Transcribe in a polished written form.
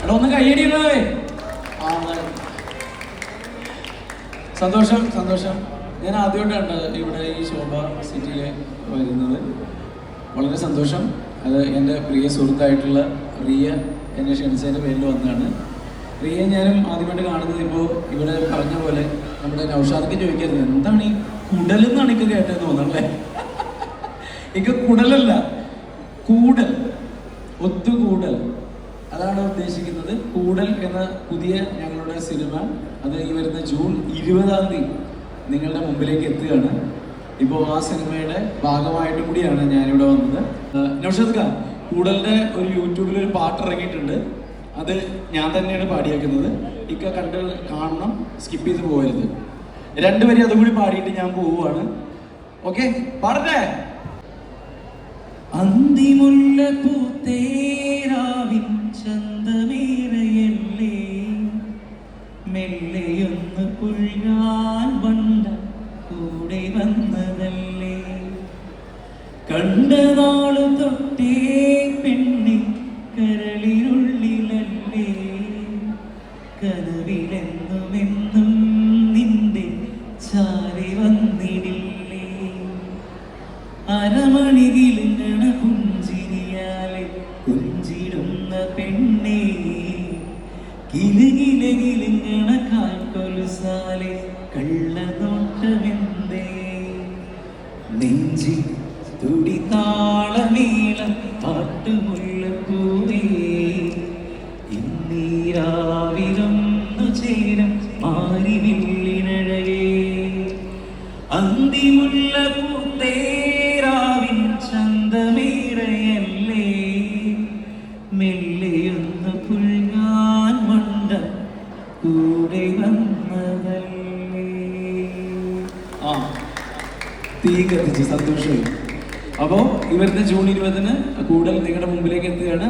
എടാ ഒന്ന് കയ്യടിയുള്ളതേ. സന്തോഷം സന്തോഷം. ഞാൻ ആദ്യമായിട്ടാണ് ഇവിടെ ഈ ശോഭ സിറ്റിയിൽ വരുന്നത്. വളരെ സന്തോഷം. അത് എൻ്റെ പ്രിയ സുഹൃത്തായിട്ടുള്ള റിയ എന്നെ ക്ഷണിച്ചതിൻ്റെ പേരിൽ വന്നതാണ്. റിയ ഞാനും ആദ്യമായിട്ട് കാണുന്നത് ഇപ്പോൾ ഇവിടെ പറഞ്ഞ പോലെ നമ്മുടെ നൗഷാദക്ക് ചോദിക്കരുത് എന്താണ് ഈ കുടലെന്നാണ് എനിക്ക് കേട്ടതെന്ന് തോന്നണല്ലേ. എനിക്ക് കുടലല്ല, കൂടൽ, ഒത്തുകൂടൽ, അതാണ് ഉദ്ദേശിക്കുന്നത്. കൂടൽ എന്ന പുതിയ ഞങ്ങളുടെ സിനിമ അത് ഈ വരുന്ന ജൂൺ 20 നിങ്ങളുടെ മുമ്പിലേക്ക് എത്തുകയാണ്. ഇപ്പോൾ ആ സിനിമയുടെ ഭാഗമായിട്ടും കൂടിയാണ് ഞാനിവിടെ വന്നത്. നൗഷാദ് ഖാൻ, കൂടലിൻ്റെ ഒരു യൂട്യൂബിൽ ഒരു പാട്ട് ഇറങ്ങിയിട്ടുണ്ട്. അത് ഞാൻ തന്നെയാണ് പാടിയേക്കുന്നത്. ഇക്ക കണ്ട് കാണണം, സ്കിപ്പ് ചെയ്ത് പോകരുത്. 2 വരി അതും കൂടി പാടിയിട്ട് ഞാൻ പോവുകയാണ്. ഓക്കെ, പാടട്ടെ. അന്തിമുല്ല പൂത്തേരാവിൻ ചന്തമേറയല്ലേ, മെല്ലെയൊന്ന് പുഴുകാൻ വണ്ട കൂടെ വന്നതല്ലേ, കണ്ടനാളു തൊട്ടേ പെണ്ണി കരളിനുള്ളിലല്ലേ, കനവിലെന്നുമെന്നും നിന്റെ ചാരി വന്നിടില്ലേ, അരമണികിലിങ്ങണ പുഞ്ചിരിയാലെ കുഞ്ചിടുന്ന പെണ്ണേ, കിലുകിലകിലിങ്ങണ കാൽക്കൊലുസാലെ കള്ളനോട്ടമെന്തേ, നെഞ്ചി തുടി താളമേളം പാട്ടുമുല്ലപ്പൂവേ, ഇന്നീരാവിലൊന്നു ചേരം മാറിവില്ലിനഴകേ, അന്തിമുല്ല പൂത്തേരാവിൻ ചന്തമേറയല്ലേ, മെല്ലെയൊന്ന് പുഴുകാൻ വണ്ട കൂടെ വന്നതല്ലേ. തീ കത്തിച്ച് സന്തോഷമായി. അപ്പോൾ ഈ വരുന്ന ജൂൺ 20 കൂടൽ നിങ്ങളുടെ മുമ്പിലേക്ക് എത്തുകയാണ്.